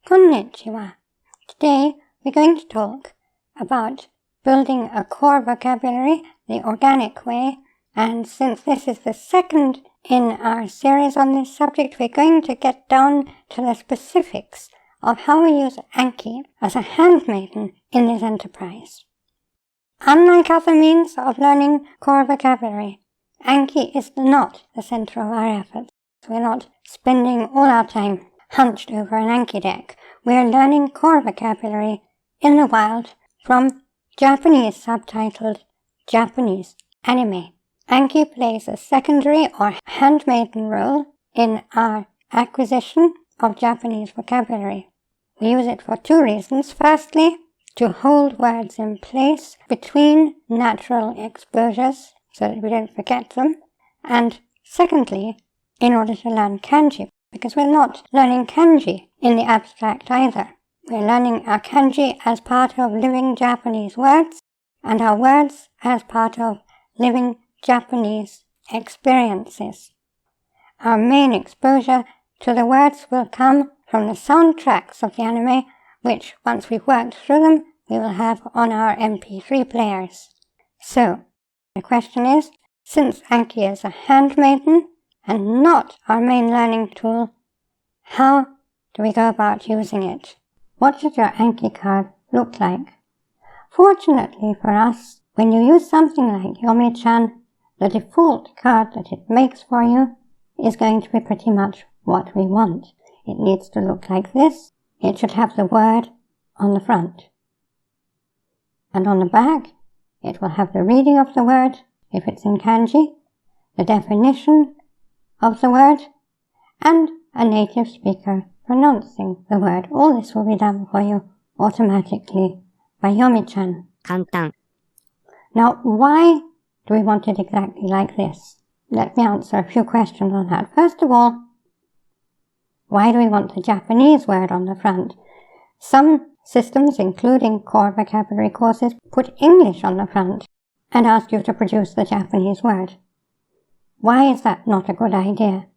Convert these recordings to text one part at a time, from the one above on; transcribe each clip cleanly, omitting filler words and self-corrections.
Konnichiwa. Today we're going to talk about building a core vocabulary the organic way, and since this is the second in our series on this subject, we're going to get down to the specifics of how we use Anki as a handmaiden in this enterprise. Unlike other means of learning core vocabulary, Anki is not the centre of our efforts. We're not spending all our time hunched over an Anki deck. We're learning core vocabulary in the wild from Japanese subtitled Japanese anime. Anki plays a secondary or handmaiden role in our acquisition of Japanese vocabulary. We use it for two reasons. Firstly, to hold words in place between natural exposures so that we don't forget them. And secondly, in order to learn kanji, because we're not learning kanji in the abstract either. We're learning our kanji as part of living Japanese words, and our words as part of living Japanese experiences. Our main exposure to the words will come from the soundtracks of the anime, which, once we've worked through them, we will have on our MP3 players. So, the question is, since Anki is a handmaiden and not our main learning tool, how do we go about using it? What should your Anki card look like? Fortunately for us, when you use something like Yomi-chan, the default card that it makes for you is going to be pretty much what we want. It needs to look like this. It should have the word on the front. And on the back, it will have the reading of the word, if it's in kanji, the definition of the word, and a native speaker pronouncing the word. All this will be done for you automatically by Yomi-chan. 簡単. Now, why do we want it exactly like this? Let me answer a few questions on that. First of all, why do we want the Japanese word on the front? Some systems, including core vocabulary courses, put English on the front and ask you to produce the Japanese word. Why is that not a good idea?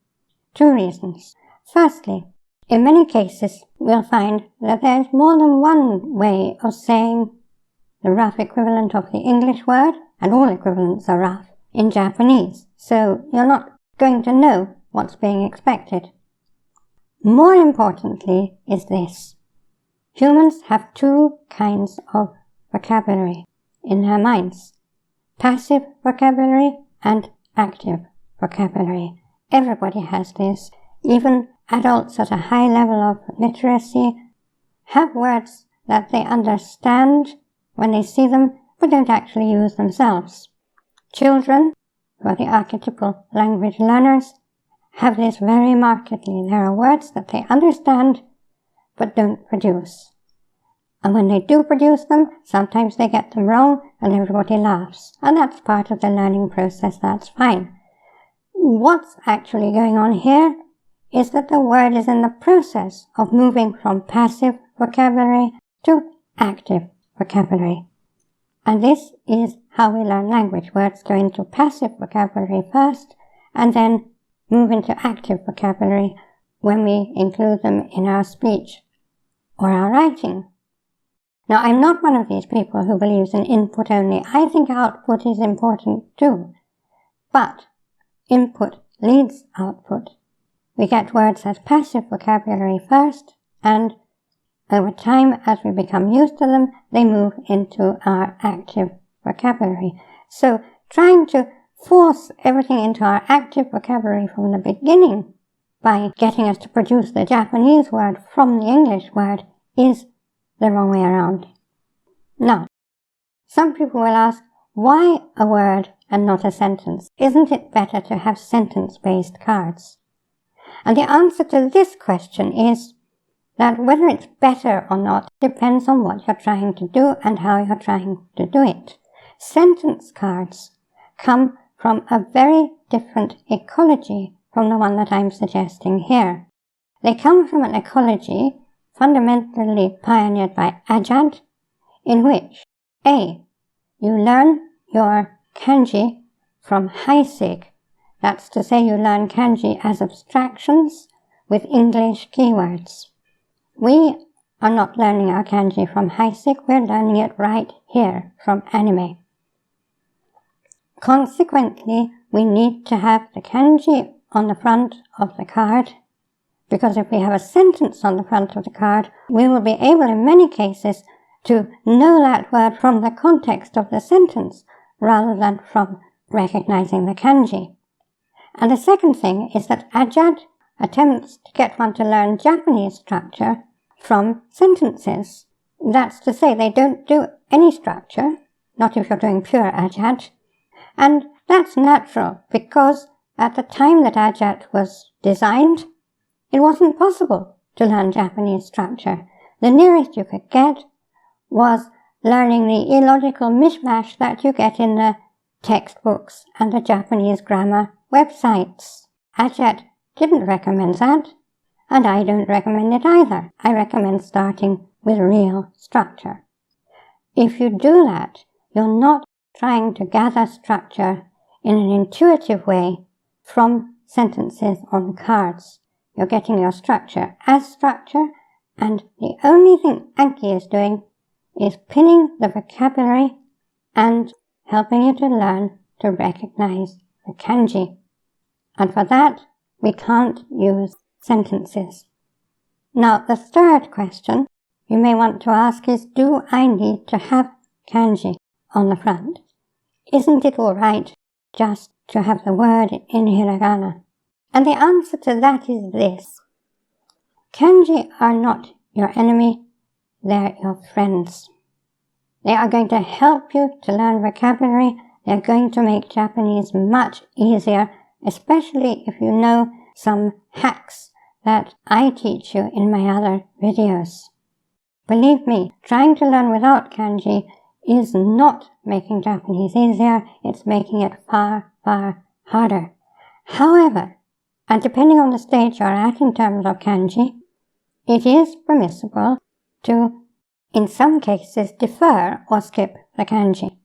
Two reasons. Firstly, in many cases, we'll find that there's more than one way of saying the rough equivalent of the English word, and all equivalents are rough, in Japanese, so you're not going to know what's being expected. More importantly is this. Humans have two kinds of vocabulary in their minds. Passive vocabulary and active vocabulary. Everybody has this. Even adults at a high level of literacy have words that they understand when they see them, but don't actually use themselves. Children, who are the archetypal language learners, have this very markedly. There are words that they understand, but don't produce. And when they do produce them, sometimes they get them wrong and everybody laughs. And that's part of the learning process, that's fine. What's actually going on here is that the word is in the process of moving from passive vocabulary to active vocabulary. And this is how we learn language. Words go into passive vocabulary first and then move into active vocabulary when we include them in our speech or our writing. Now, I'm not one of these people who believes in input only. I think output is important too. But input leads output. We get words as passive vocabulary first, and over time, as we become used to them, they move into our active vocabulary. So, trying to force everything into our active vocabulary from the beginning by getting us to produce the Japanese word from the English word is the wrong way around. Now, some people will ask, why a word and not a sentence? Isn't it better to have sentence-based cards? And the answer to this question is that whether it's better or not depends on what you're trying to do and how you're trying to do it. Sentence cards come from a very different ecology from the one that I'm suggesting here. They come from an ecology fundamentally pioneered by Ajahn, in which A. You learn your kanji from Heisig. That's to say, you learn kanji as abstractions with English keywords. we are not learning our kanji from Heisik, we're learning it right here from anime. Consequently, we need to have the kanji on the front of the card, because if we have a sentence on the front of the card, we will be able in many cases to know that word from the context of the sentence rather than from recognizing the kanji. And the second thing is that Ajad attempts to get one to learn Japanese structure from sentences. That's to say, they don't do any structure, not if you're doing pure Ajad. And that's natural, because at the time that Ajad was designed, it wasn't possible to learn Japanese structure. The nearest you could get was learning the illogical mishmash that you get in the textbooks and the Japanese grammar websites. Ajad didn't recommend that, and I don't recommend it either. I recommend starting with real structure. If you do that, you're not trying to gather structure in an intuitive way from sentences on cards. You're getting your structure as structure, and the only thing Anki is doing is pinning the vocabulary and helping you to learn to recognize the kanji. And for that, we can't use sentences. Now, the third question you may want to ask is, do I need to have kanji on the front? Isn't it all right just to have the word in hiragana? And the answer to that is this. Kanji are not your enemy, they're your friends. They are going to help you to learn vocabulary. They're going to make Japanese much easier, especially if you know some hacks that I teach you in my other videos. Believe me, trying to learn without kanji is not making Japanese easier, it's making it far, far harder. However, and depending on the stage you're at in terms of kanji, it is permissible to, in some cases, defer or skip the kanji.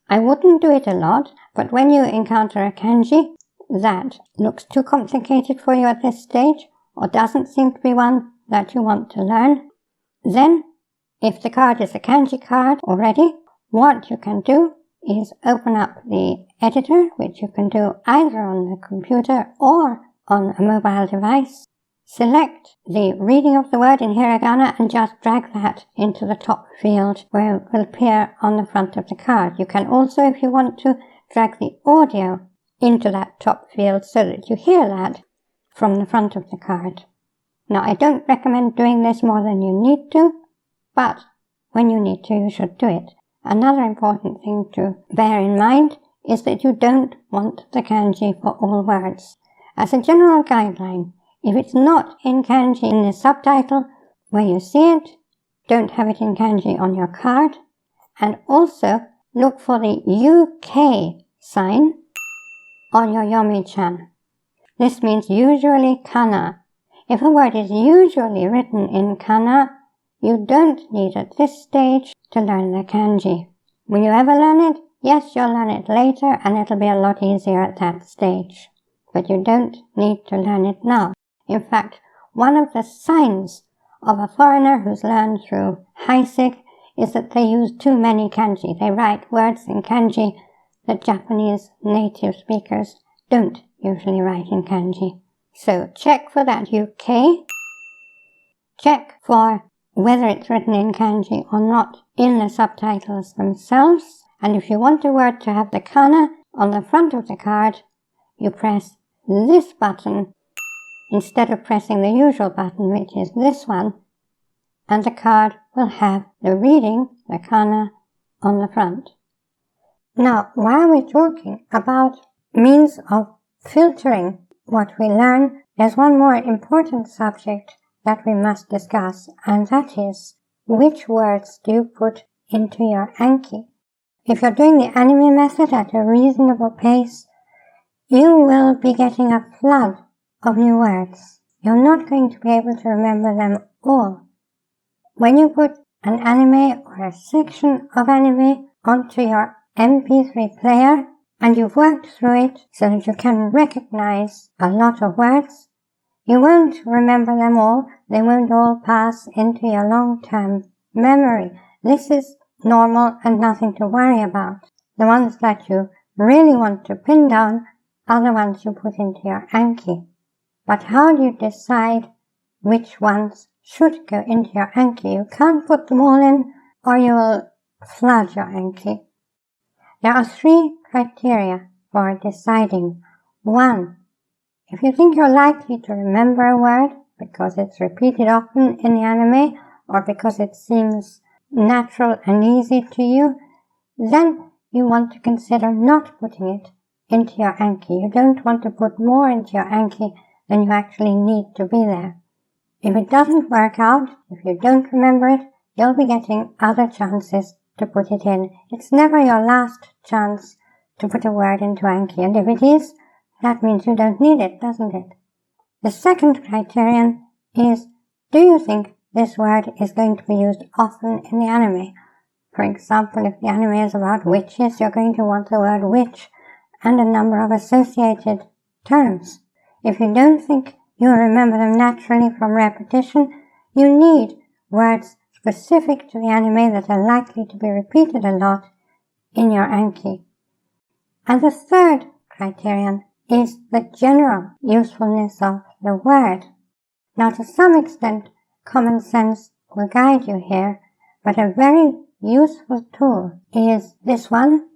I wouldn't do it a lot, but when you encounter a kanji that looks too complicated for you at this stage, or doesn't seem to be one that you want to learn, then, if the card is a kanji card already, what you can do is open up the editor, which you can do either on the computer or on a mobile device. Select the reading of the word in hiragana and just drag that into the top field where it will appear on the front of the card. You can also, if you want to, drag the audio into that top field so that you hear that from the front of the card. Now, I don't recommend doing this more than you need to, but when you need to, you should do it. Another important thing to bear in mind is that you don't want the kanji for all words. As a general guideline, if it's not in kanji in the subtitle where you see it, don't have it in kanji on your card, and also look for the UK sign on your yomi-chan. This means usually kana. If a word is usually written in kana, you don't need at this stage to learn the kanji. Will you ever learn it? Yes, you'll learn it later, and it'll be a lot easier at that stage. But you don't need to learn it now. In fact, one of the signs of a foreigner who's learned through Heisik is that they use too many kanji. They write words in kanji that Japanese native speakers don't usually write in kanji. So check for that UK. Check for whether it's written in kanji or not in the subtitles themselves. And if you want a word to have the kana on the front of the card, you press this button instead of pressing the usual button, which is this one, and the card will have the reading, the kana, on the front. Now, while we're talking about means of filtering what we learn, there's one more important subject that we must discuss, and that is, which words do you put into your Anki? If you're doing the anime method at a reasonable pace, you will be getting a flood of new words. You're not going to be able to remember them all. When you put an anime or a section of anime onto your MP3 player, and you've worked through it so that you can recognize a lot of words, You won't remember them all. They won't all pass into your long-term memory. This is normal and nothing to worry about. The ones that you really want to pin down are the ones you put into your Anki. But how do you decide which ones should go into your Anki? You can't put them all in or you will flood your Anki. There are 3 criteria for deciding. 1. If you think you're likely to remember a word because it's repeated often in the anime or because it seems natural and easy to you, then you want to consider not putting it into your Anki. You don't want to put more into your Anki than you actually need to be there. If it doesn't work out, if you don't remember it, you'll be getting other chances to put it in. It's never your last chance to put a word into Anki, and if it is, that means you don't need it, doesn't it? The second criterion is, do you think this word is going to be used often in the anime? For example, if the anime is about witches, you're going to want the word witch and a number of associated terms. If you don't think you'll remember them naturally from repetition, you need words specific to the anime that are likely to be repeated a lot in your Anki. And the third criterion is the general usefulness of the word. Now, to some extent, common sense will guide you here, but a very useful tool is this one,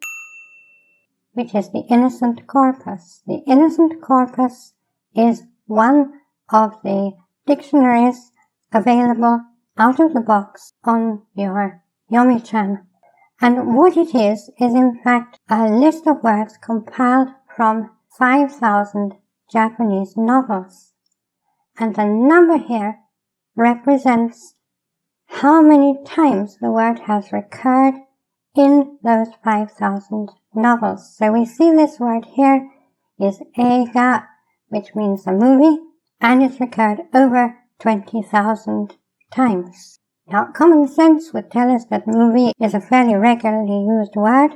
which is the innocent corpus. The innocent corpus is one of the dictionaries available out of the box on your Yomi-chan. And what it is in fact a list of words compiled from 5,000 Japanese novels. And the number here represents how many times the word has recurred in those 5,000 novels. So we see this word here is eiga, which means a movie, and it's recurred over 20,000 times. Now, common sense would tell us that movie is a fairly regularly used word,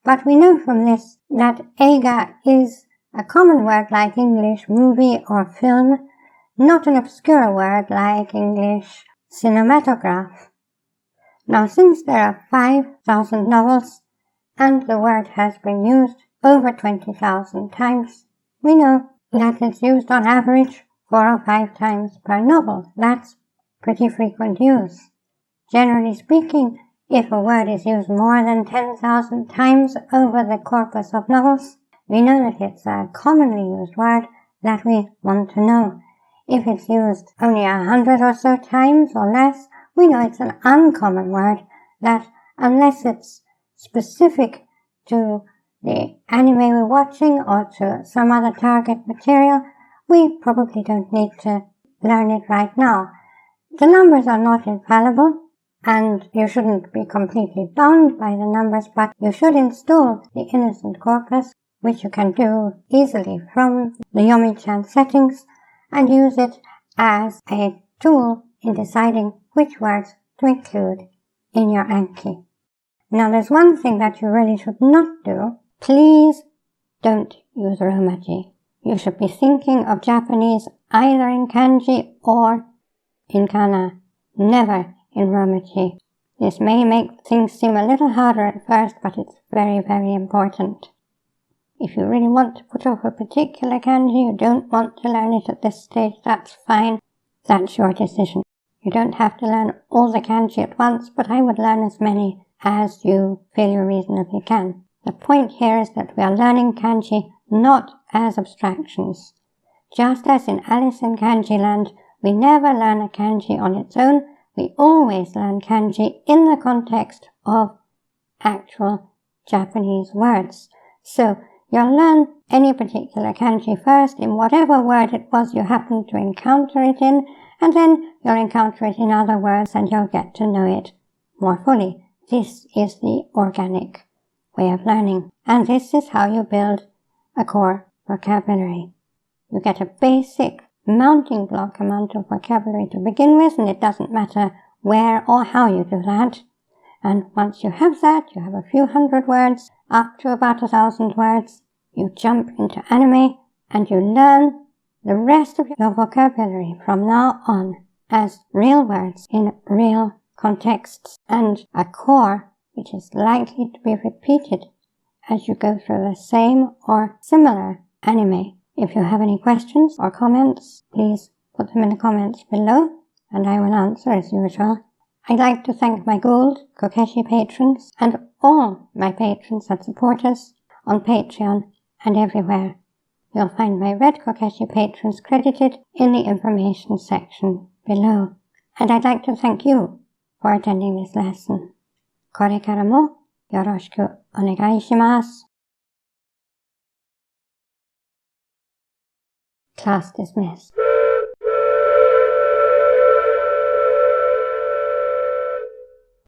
but we know from this that eiga is a common word like English movie or film, not an obscure word like English cinematograph. Now, since there are 5,000 novels and the word has been used over 20,000 times, we know that it's used on average 4 or 5 times per novel. That's pretty frequent use. Generally speaking, if a word is used more than 10,000 times over the corpus of novels, we know that it's a commonly used word that we want to know. If it's used only 100 or so times or less, we know it's an uncommon word that, unless it's specific to the anime we're watching or to some other target material, we probably don't need to learn it right now. The numbers are not infallible, and you shouldn't be completely bound by the numbers, but you should install the innocent corpus, which you can do easily from the Yomi-chan settings, and use it as a tool in deciding which words to include in your Anki. Now, there's one thing that you really should not do. Please don't use romaji. You should be thinking of Japanese either in kanji or in kana, never in romaji. This may make things seem a little harder at first, but it's very, very important. If you really want to put off a particular kanji, you don't want to learn it at this stage, that's fine. That's your decision. You don't have to learn all the kanji at once, but I would learn as many as you feel you reasonably can. The point here is that we are learning kanji not as abstractions. Just as in Alice in Kanji Land, we never learn a kanji on its own, we always learn kanji in the context of actual Japanese words. So, you'll learn any particular kanji first in whatever word it was you happen to encounter it in, and then you'll encounter it in other words and you'll get to know it more fully. This is the organic way of learning, and this is how you build a core vocabulary. You get a basic mounting block amount of vocabulary to begin with, and it doesn't matter where or how you do that. And once you have that, you have a few hundred words, up to about 1,000 words, you jump into anime and you learn the rest of your vocabulary from now on as real words in real contexts and a core which is likely to be repeated as you go through the same or similar anime. If you have any questions or comments, please put them in the comments below and I will answer as usual. I'd like to thank my gold Kokeshi patrons and all my patrons and supporters on Patreon and everywhere. You'll find my red Kokeshi patrons credited in the information section below. And I'd like to thank you for attending this lesson. Korekara mo yoroshiku onegai shimasu. Class dismissed.